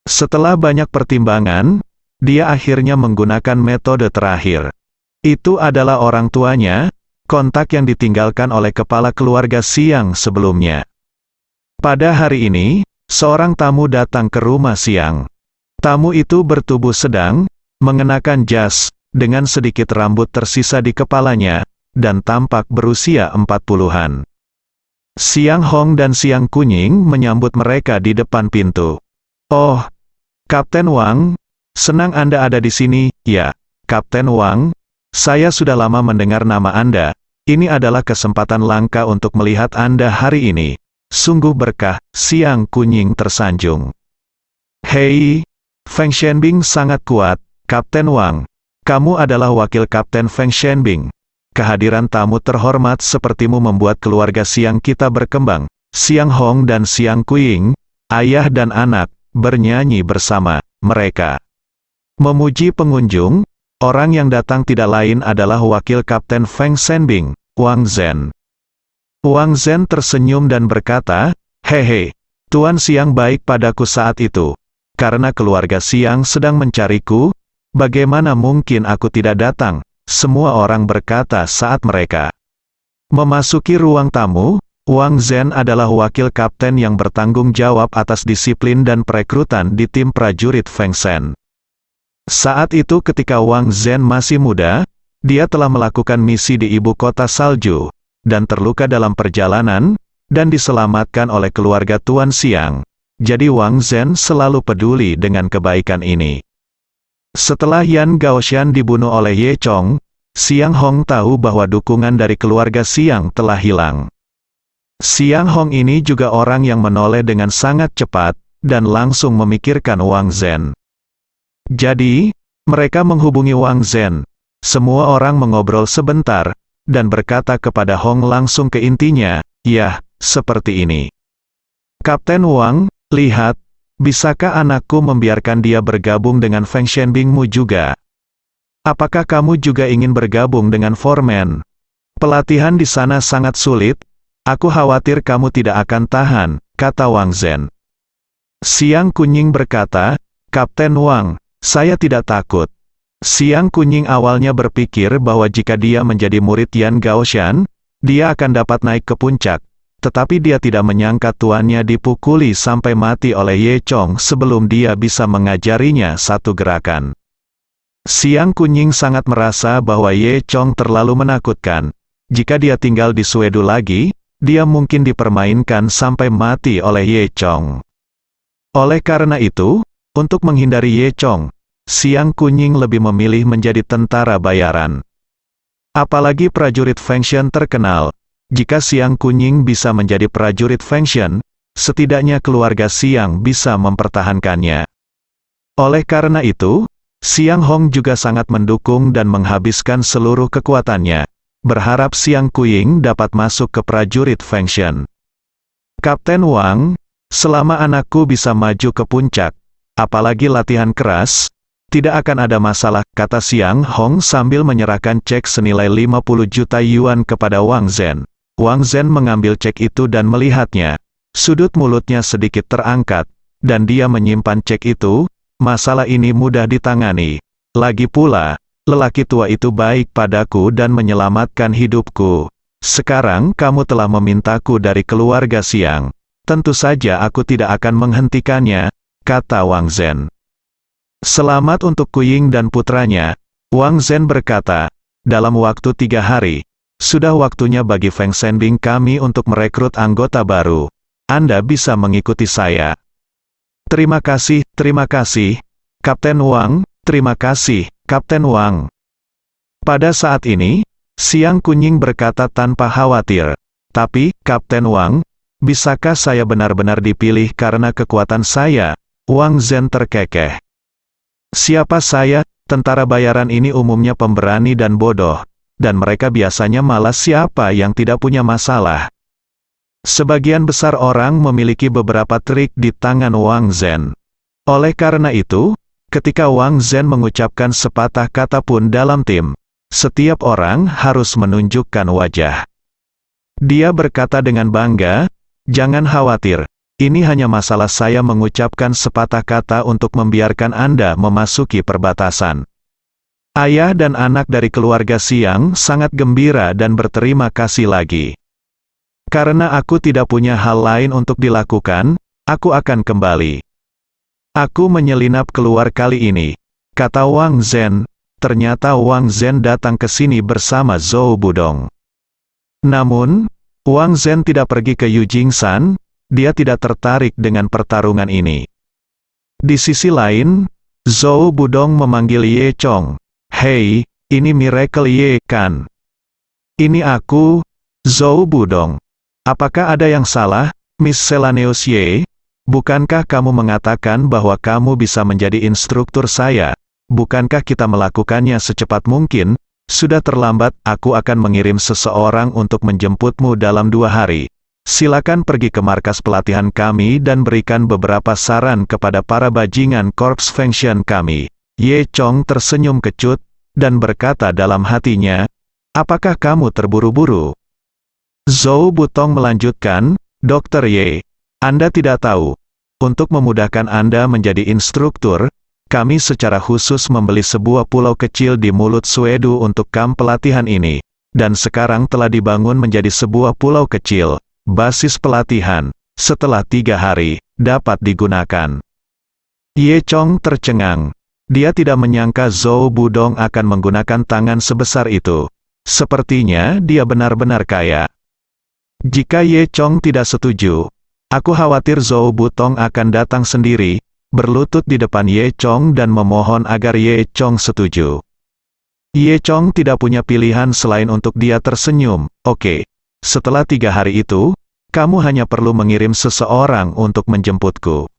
Setelah banyak pertimbangan, dia akhirnya menggunakan metode terakhir. Itu adalah orang tuanya, kontak yang ditinggalkan oleh kepala keluarga Xiang sebelumnya. Pada hari ini, seorang tamu datang ke rumah Xiang. Tamu itu bertubuh sedang, mengenakan jas, dengan sedikit rambut tersisa di kepalanya, dan tampak berusia 40-an. Xiang Hong dan Xiang Kunying menyambut mereka di depan pintu. "Oh, Kapten Wang, senang Anda ada di sini." "Ya, Kapten Wang, saya sudah lama mendengar nama Anda. Ini adalah kesempatan langka untuk melihat Anda hari ini. Sungguh berkah." Xiang Kunying tersanjung. "Hei, Feng Shenbing sangat kuat, Kapten Wang. Kamu adalah wakil Kapten Feng Shenbing. Kehadiran tamu terhormat sepertimu membuat keluarga Xiang kita berkembang." Xiang Hong dan Xiang Kunying, ayah dan anak, bernyanyi bersama. Mereka memuji pengunjung. Orang yang datang tidak lain adalah wakil Kapten Feng Shenbing, Wang Zhen. Wang Zhen tersenyum dan berkata, "Hehe, Tuan Xiang baik padaku saat itu. Karena keluarga Xiang sedang mencariku, bagaimana mungkin aku tidak datang?" Semua orang berkata saat mereka memasuki ruang tamu. Wang Zhen adalah wakil kapten yang bertanggung jawab atas disiplin dan perekrutan di tim prajurit Feng Shen. Saat itu ketika Wang Zhen masih muda, dia telah melakukan misi di ibu kota salju, dan terluka dalam perjalanan, dan diselamatkan oleh keluarga Tuan Xiang. Jadi Wang Zhen selalu peduli dengan kebaikan ini. Setelah Yan Gaoshan dibunuh oleh Ye Chong, Xiang Hong tahu bahwa dukungan dari keluarga Xiang telah hilang. Xiang Hong ini juga orang yang menoleh dengan sangat cepat, dan langsung memikirkan Wang Zhen. Jadi, mereka menghubungi Wang Zhen. Semua orang mengobrol sebentar, dan berkata kepada Hong langsung ke intinya, "Yah, seperti ini. Kapten Wang, lihat, bisakah anakku membiarkan dia bergabung dengan Feng Shenbingmu juga? Apakah kamu juga ingin bergabung dengan Foreman? Pelatihan di sana sangat sulit, aku khawatir kamu tidak akan tahan," kata Wang Zhen. Xiang Kunying berkata, "Kapten Wang, saya tidak takut." Xiang Kunying awalnya berpikir bahwa jika dia menjadi murid Yan Gaoshan, dia akan dapat naik ke puncak, tetapi dia tidak menyangka tuannya dipukuli sampai mati oleh Ye Chong sebelum dia bisa mengajarinya satu gerakan. Xiang Kunying sangat merasa bahwa Ye Chong terlalu menakutkan. Jika dia tinggal di Suedu lagi, dia mungkin dipermainkan sampai mati oleh Ye Chong. Oleh karena itu, untuk menghindari Ye Chong, Xiang Kunying lebih memilih menjadi tentara bayaran. Apalagi prajurit Feng Shen terkenal. Jika Xiang Kunying bisa menjadi prajurit Feng Shen, setidaknya keluarga Xiang bisa mempertahankannya. Oleh karena itu, Xiang Hong juga sangat mendukung dan menghabiskan seluruh kekuatannya, berharap Xiang Kunying dapat masuk ke prajurit Feng Shen. "Kapten Wang, selama anakku bisa maju ke puncak, apalagi latihan keras, tidak akan ada masalah," kata Xiang Hong sambil menyerahkan cek senilai 50 juta yuan kepada Wang Zhen. Wang Zhen mengambil cek itu dan melihatnya. Sudut mulutnya sedikit terangkat, dan dia menyimpan cek itu. "Masalah ini mudah ditangani. Lagi pula, lelaki tua itu baik padaku dan menyelamatkan hidupku. Sekarang kamu telah memintaku dari keluarga Xiang. Tentu saja aku tidak akan menghentikannya," kata Wang Zhen. "Selamat untuk Kunying dan putranya," Wang Zhen berkata. "Dalam waktu 3 hari, sudah waktunya bagi Feng Shenbing kami untuk merekrut anggota baru. Anda bisa mengikuti saya." Terima kasih, Kapten Wang, terima kasih, Kapten Wang." Pada saat ini, Siang Kunying berkata tanpa khawatir. Tapi, Kapten Wang, bisakah saya benar-benar dipilih karena kekuatan saya? Wang Zhen terkekeh. Siapa saya? Tentara bayaran ini umumnya pemberani dan bodoh. Dan mereka biasanya malas siapa yang tidak punya masalah. Sebagian besar orang memiliki beberapa trik di tangan Wang Zhen. Oleh karena itu, ketika Wang Zhen mengucapkan sepatah kata pun dalam tim, setiap orang harus menunjukkan wajah. Dia berkata dengan bangga, "Jangan khawatir, ini hanya masalah saya mengucapkan sepatah kata untuk membiarkan Anda memasuki perbatasan." Ayah dan anak dari keluarga Siang sangat gembira dan berterima kasih lagi. Karena aku tidak punya hal lain untuk dilakukan, aku akan kembali. Aku menyelinap keluar kali ini, kata Wang Zhen. Ternyata Wang Zhen datang ke sini bersama Zhou Budong. Namun, Wang Zhen tidak pergi ke Yu Jingsan, dia tidak tertarik dengan pertarungan ini. Di sisi lain, Zhou Budong memanggil Ye Chong. "Hei, ini Miracle Ye kan? Ini aku, Zhou Budong. Apakah ada yang salah, Miss Selaneus Ye? Bukankah kamu mengatakan bahwa kamu bisa menjadi instruktur saya? Bukankah kita melakukannya secepat mungkin? Sudah terlambat, aku akan mengirim seseorang untuk menjemputmu dalam 2 hari. Silakan pergi ke markas pelatihan kami dan berikan beberapa saran kepada para bajingan Korps Fengxian kami." Ye Chong tersenyum kecut, dan berkata dalam hatinya, "Apakah kamu terburu-buru?" Zhou Butong melanjutkan, "Dr. Ye, Anda tidak tahu. Untuk memudahkan Anda menjadi instruktur, kami secara khusus membeli sebuah pulau kecil di mulut Suedu untuk kamp pelatihan ini, dan sekarang telah dibangun menjadi sebuah pulau kecil, basis pelatihan. Setelah 3 hari, dapat digunakan." Ye Chong tercengang. Dia tidak menyangka Zhou Budong akan menggunakan tangan sebesar itu. Sepertinya dia benar-benar kaya. Jika Ye Chong tidak setuju, aku khawatir Zhou Butong akan datang sendiri, berlutut di depan Ye Chong dan memohon agar Ye Chong setuju. Ye Chong tidak punya pilihan selain untuk dia tersenyum. "Oke, setelah 3 hari itu, kamu hanya perlu mengirim seseorang untuk menjemputku."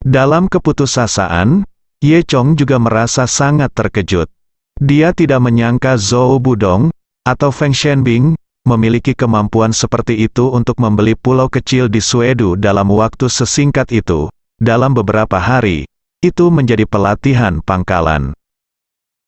Dalam keputusasaan, Ye Chong juga merasa sangat terkejut. Dia tidak menyangka Zhou Budong, atau Feng Shenbing, memiliki kemampuan seperti itu untuk membeli pulau kecil di Suedu dalam waktu sesingkat itu. Dalam beberapa hari, itu menjadi pelatihan pangkalan.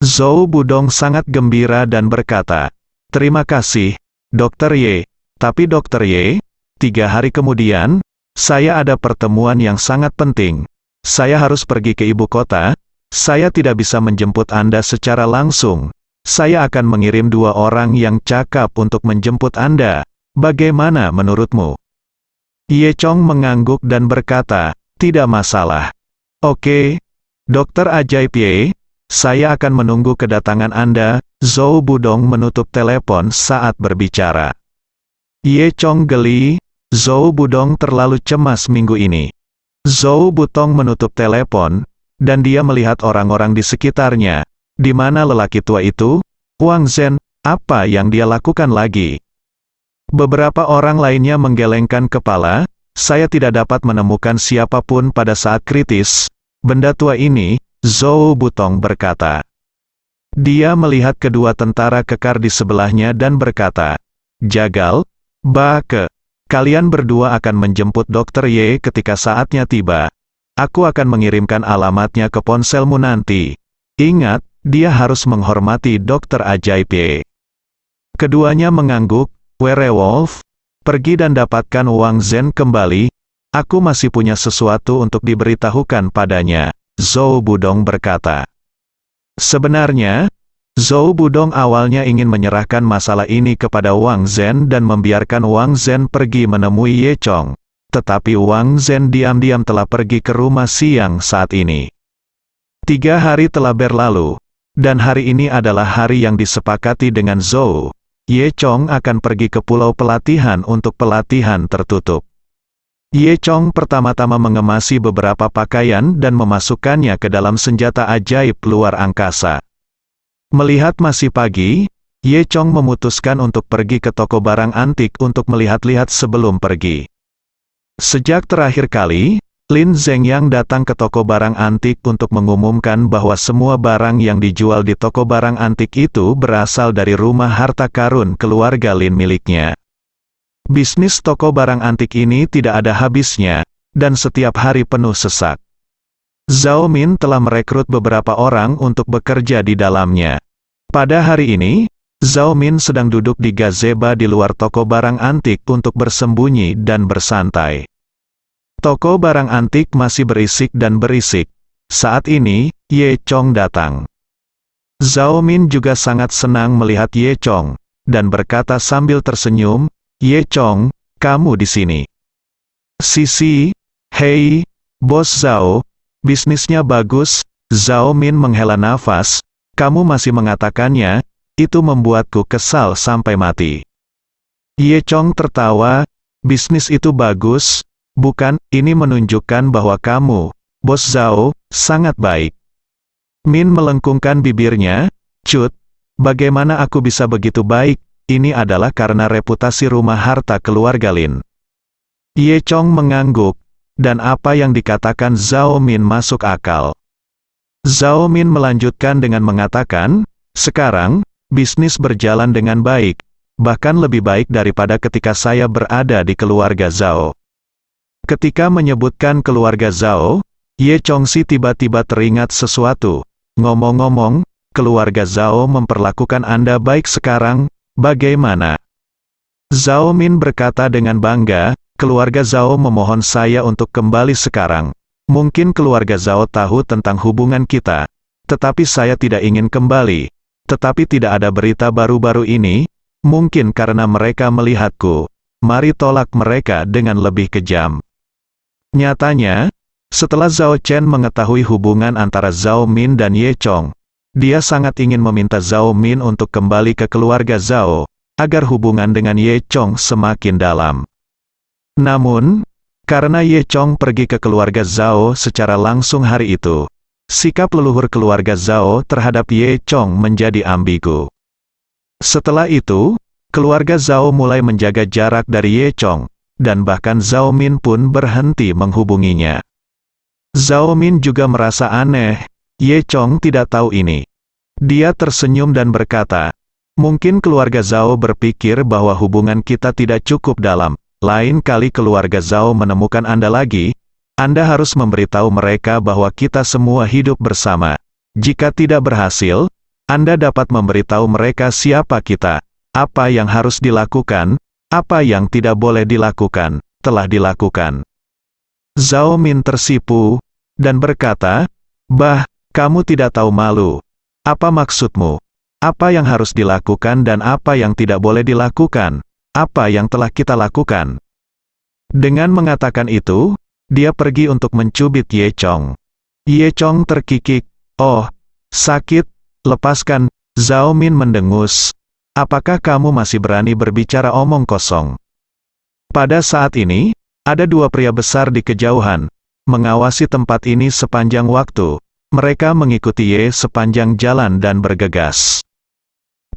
Zhou Budong sangat gembira dan berkata, "Terima kasih, Dr. Ye. Tapi Dr. Ye, 3 hari kemudian, saya ada pertemuan yang sangat penting. Saya harus pergi ke ibu kota. Saya tidak bisa menjemput Anda secara langsung. Saya akan mengirim 2 orang yang cakap untuk menjemput Anda. Bagaimana menurutmu?" Ye Chong mengangguk dan berkata, "Tidak masalah. Oke, Dokter Ajaib Ye, saya akan menunggu kedatangan Anda." Zhou Budong menutup telepon saat berbicara. Ye Chong geli, Zhou Budong terlalu cemas minggu ini. Zhou Butong menutup telepon, dan dia melihat orang-orang di sekitarnya. Di mana lelaki tua itu? Wang Zhen, apa yang dia lakukan lagi? Beberapa orang lainnya menggelengkan kepala. Saya tidak dapat menemukan siapapun pada saat kritis. Benda tua ini, Zhou Butong berkata. Dia melihat kedua tentara kekar di sebelahnya dan berkata, "Jagal, Bake, kalian berdua akan menjemput Dr. Ye ketika saatnya tiba. Aku akan mengirimkan alamatnya ke ponselmu nanti. Ingat, dia harus menghormati Dr. Ajaib Ye." Keduanya mengangguk. "Werewolf, pergi dan dapatkan Wang Zhen kembali. Aku masih punya sesuatu untuk diberitahukan padanya," Zhou Budong berkata. Sebenarnya, Zhou Budong awalnya ingin menyerahkan masalah ini kepada Wang Zhen dan membiarkan Wang Zhen pergi menemui Ye Chong. Tetapi Wang Zhen diam-diam telah pergi ke rumah Siang saat ini. 3 hari telah berlalu, dan hari ini adalah hari yang disepakati dengan Zhou. Ye Chong akan pergi ke pulau pelatihan untuk pelatihan tertutup. Ye Chong pertama-tama mengemasi beberapa pakaian dan memasukkannya ke dalam senjata ajaib luar angkasa. Melihat masih pagi, Ye Chong memutuskan untuk pergi ke toko barang antik untuk melihat-lihat sebelum pergi. Sejak terakhir kali, Lin Zhengyang datang ke toko barang antik untuk mengumumkan bahwa semua barang yang dijual di toko barang antik itu berasal dari rumah harta karun keluarga Lin miliknya. Bisnis toko barang antik ini tidak ada habisnya, dan setiap hari penuh sesak. Zhao Min telah merekrut beberapa orang untuk bekerja di dalamnya. Pada hari ini, Zhao Min sedang duduk di gazebo di luar toko barang antik untuk bersembunyi dan bersantai. Toko barang antik masih berisik dan berisik. Saat ini, Ye Chong datang. Zhao Min juga sangat senang melihat Ye Chong, dan berkata sambil tersenyum, "Ye Chong, kamu di sini." "Sisi, hei, Bos Zhao, bisnisnya bagus." Zhao Min menghela nafas, "Kamu masih mengatakannya, itu membuatku kesal sampai mati." Ye Chong tertawa, "Bisnis itu bagus, bukan? Ini menunjukkan bahwa kamu, Bos Zhao, sangat baik." Min melengkungkan bibirnya, "Cut, bagaimana aku bisa begitu baik? Ini adalah karena reputasi rumah harta keluarga Lin." Ye Chong mengangguk, dan apa yang dikatakan Zhao Min masuk akal. Zhao Min melanjutkan dengan mengatakan, "Sekarang, bisnis berjalan dengan baik, bahkan lebih baik daripada ketika saya berada di keluarga Zhao." Ketika menyebutkan keluarga Zhao, Ye Chongxi tiba-tiba teringat sesuatu. "Ngomong-ngomong, keluarga Zhao memperlakukan Anda baik sekarang, bagaimana?" Zhao Min berkata dengan bangga, "Keluarga Zhao memohon saya untuk kembali sekarang. Mungkin keluarga Zhao tahu tentang hubungan kita, tetapi saya tidak ingin kembali. Tetapi tidak ada berita baru-baru ini, mungkin karena mereka melihatku. Mari tolak mereka dengan lebih kejam." Nyatanya, setelah Zhao Chen mengetahui hubungan antara Zhao Min dan Ye Chong, dia sangat ingin meminta Zhao Min untuk kembali ke keluarga Zhao, agar hubungan dengan Ye Chong semakin dalam. Namun, karena Ye Chong pergi ke keluarga Zhao secara langsung hari itu, sikap leluhur keluarga Zhao terhadap Ye Chong menjadi ambigu. Setelah itu, keluarga Zhao mulai menjaga jarak dari Ye Chong, dan bahkan Zhao Min pun berhenti menghubunginya. Zhao Min juga merasa aneh, Ye Chong tidak tahu ini. Dia tersenyum dan berkata, "Mungkin keluarga Zhao berpikir bahwa hubungan kita tidak cukup dalam. Lain kali keluarga Zhao menemukan Anda lagi, Anda harus memberitahu mereka bahwa kita semua hidup bersama. Jika tidak berhasil, Anda dapat memberitahu mereka siapa kita, apa yang harus dilakukan, apa yang tidak boleh dilakukan, telah dilakukan." Zhao Min tersipu, dan berkata, "Bah, kamu tidak tahu malu. Apa maksudmu? Apa yang harus dilakukan dan apa yang tidak boleh dilakukan? Apa yang telah kita lakukan?" Dengan mengatakan itu, dia pergi untuk mencubit Ye Chong. Ye Chong terkikik, "Oh, sakit, lepaskan." Zhao Min mendengus, "Apakah kamu masih berani berbicara omong kosong?" Pada saat ini, ada dua pria besar di kejauhan, mengawasi tempat ini sepanjang waktu. Mereka mengikuti Ye sepanjang jalan dan bergegas.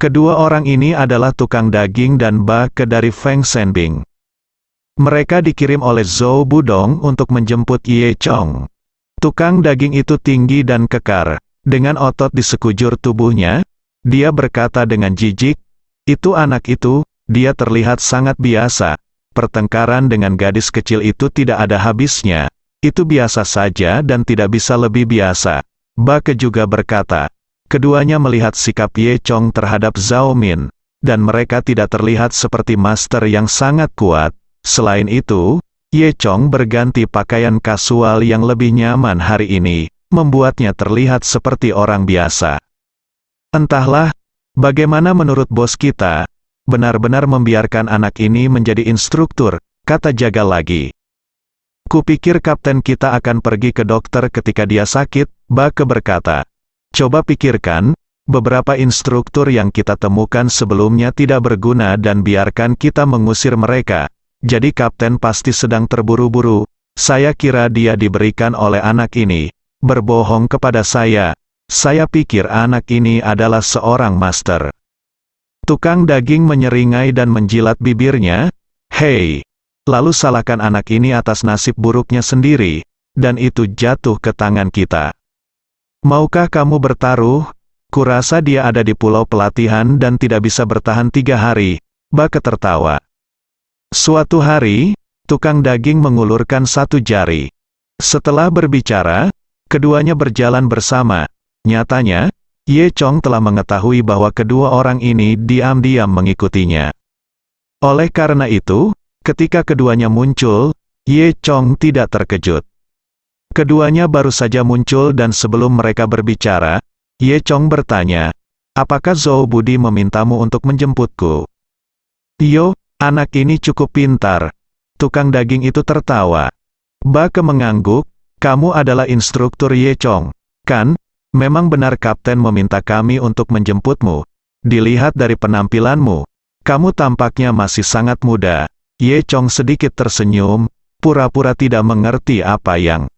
Kedua orang ini adalah tukang daging dan bake dari Feng Shenbing. Mereka dikirim oleh Zhou Budong untuk menjemput Ye Chong. Tukang daging itu tinggi dan kekar, dengan otot di sekujur tubuhnya. Dia berkata dengan jijik, "Itu anak itu, dia terlihat sangat biasa. Pertengkaran dengan gadis kecil itu tidak ada habisnya. Itu biasa saja dan tidak bisa lebih biasa." Bake juga berkata, keduanya melihat sikap Ye Chong terhadap Zhao Min, dan mereka tidak terlihat seperti master yang sangat kuat. Selain itu, Ye Chong berganti pakaian kasual yang lebih nyaman hari ini, membuatnya terlihat seperti orang biasa. "Entahlah, bagaimana menurut bos kita, benar-benar membiarkan anak ini menjadi instruktur," kata jagal lagi. "Kupikir kapten kita akan pergi ke dokter ketika dia sakit," Bake berkata. "Coba pikirkan, beberapa instruktur yang kita temukan sebelumnya tidak berguna dan biarkan kita mengusir mereka. Jadi kapten pasti sedang terburu-buru. Saya kira dia diberikan oleh anak ini. Berbohong kepada saya. Saya pikir anak ini adalah seorang master." Tukang daging menyeringai dan menjilat bibirnya. Hei, lalu salahkan anak ini atas nasib buruknya sendiri, dan itu jatuh ke tangan kita. Maukah kamu bertaruh? Kurasa dia ada di pulau pelatihan dan tidak bisa bertahan 3 hari. Baka tertawa. Suatu hari, tukang daging mengulurkan satu jari. Setelah berbicara, keduanya berjalan bersama. Nyatanya, Ye Chong telah mengetahui bahwa kedua orang ini diam-diam mengikutinya. Oleh karena itu, ketika keduanya muncul, Ye Chong tidak terkejut. Keduanya baru saja muncul dan sebelum mereka berbicara, Ye Chong bertanya, "Apakah Zhou Budi memintamu untuk menjemputku?" "Yo, anak ini cukup pintar." Tukang daging itu tertawa. Bake mengangguk, "Kamu adalah instruktur Ye Chong, kan? Memang benar kapten meminta kami untuk menjemputmu. Dilihat dari penampilanmu, kamu tampaknya masih sangat muda." Ye Chong sedikit tersenyum, pura-pura tidak mengerti apa yang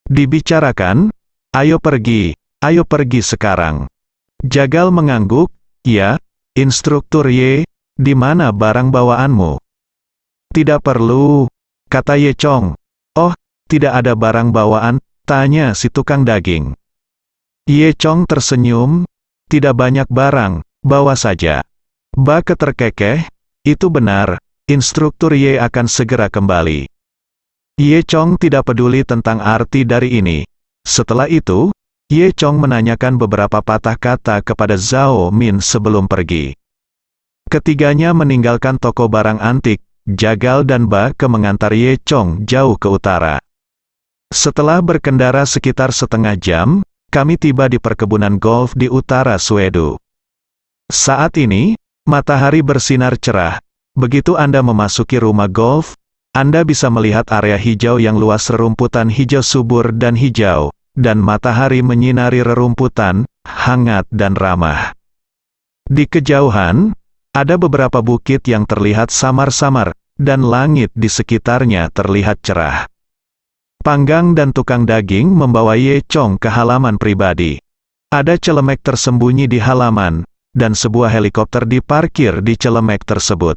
dibicarakan. Ayo pergi sekarang." Jagal mengangguk, "Ya, instruktur Ye, di mana barang bawaanmu?" "Tidak perlu," kata Ye Chong. "Oh, tidak ada barang bawaan?" tanya si tukang daging. Ye Chong tersenyum, "Tidak banyak barang, bawa saja." Bake terkekeh, "Itu benar, instruktur Ye akan segera kembali." Ye Chong tidak peduli tentang arti dari ini. Setelah itu, Ye Chong menanyakan beberapa patah kata kepada Zhao Min sebelum pergi. Ketiganya meninggalkan toko barang antik. Jagal dan Bake mengantar Ye Chong jauh ke utara. Setelah berkendara sekitar setengah jam, kami tiba di perkebunan golf di utara Swedu. Saat ini, matahari bersinar cerah. Begitu Anda memasuki rumah golf, Anda bisa melihat area hijau yang luas, rerumputan hijau subur dan hijau, dan matahari menyinari rerumputan, hangat dan ramah. Di kejauhan, ada beberapa bukit yang terlihat samar-samar, dan langit di sekitarnya terlihat cerah. Panggang dan tukang daging membawa Ye Chong ke halaman pribadi. Ada celemek tersembunyi di halaman, dan sebuah helikopter diparkir di celemek tersebut.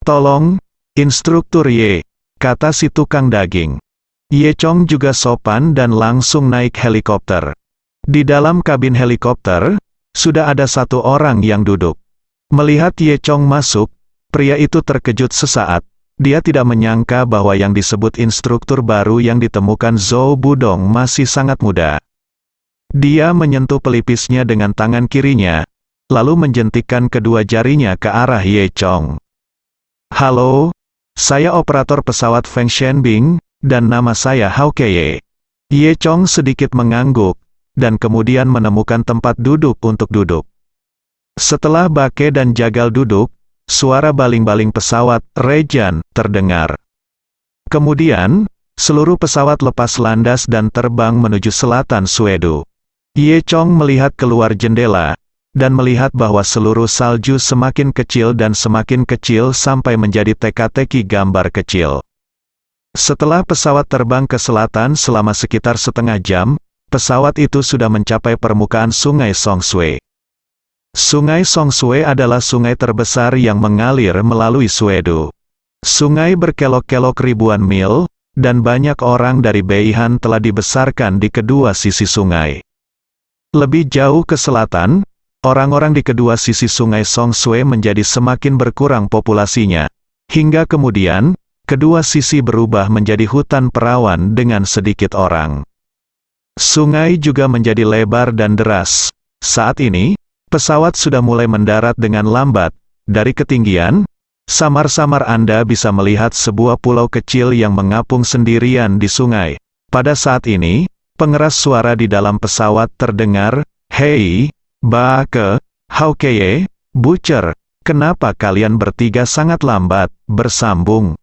"Tolong, instruktur Ye," kata si tukang daging. Ye Chong juga sopan dan langsung naik helikopter. Di dalam kabin helikopter, sudah ada satu orang yang duduk. Melihat Ye Chong masuk, pria itu terkejut sesaat. Dia tidak menyangka bahwa yang disebut instruktur baru yang ditemukan Zhou Budong masih sangat muda. Dia menyentuh pelipisnya dengan tangan kirinya, lalu menjentikkan kedua jarinya ke arah Ye Chong. "Halo, saya operator pesawat Feng Shenbing, dan nama saya Hao Keye." Ye Chong sedikit mengangguk, dan kemudian menemukan tempat duduk untuk duduk. Setelah Bake dan Jagal duduk, suara baling-baling pesawat Rejan terdengar. Kemudian, seluruh pesawat lepas landas dan terbang menuju selatan Swedu. Ye Chong melihat keluar jendela, dan melihat bahwa seluruh salju semakin kecil dan semakin kecil sampai menjadi teka-teki gambar kecil. Setelah pesawat terbang ke selatan selama sekitar setengah jam, pesawat itu sudah mencapai permukaan Sungai Songshui. Sungai Songshui adalah sungai terbesar yang mengalir melalui Swedu. Sungai berkelok-kelok ribuan mil, dan banyak orang dari Beihan telah dibesarkan di kedua sisi sungai. Lebih jauh ke selatan, orang-orang di kedua sisi sungai Songshui menjadi semakin berkurang populasinya, hingga kemudian, kedua sisi berubah menjadi hutan perawan dengan sedikit orang. Sungai juga menjadi lebar dan deras. Saat ini, pesawat sudah mulai mendarat dengan lambat. Dari ketinggian, samar-samar Anda bisa melihat sebuah pulau kecil yang mengapung sendirian di sungai. Pada saat ini, pengeras suara di dalam pesawat terdengar, "Hei, Bake, Hao Keye, Butcher, kenapa kalian bertiga sangat lambat bersambung?"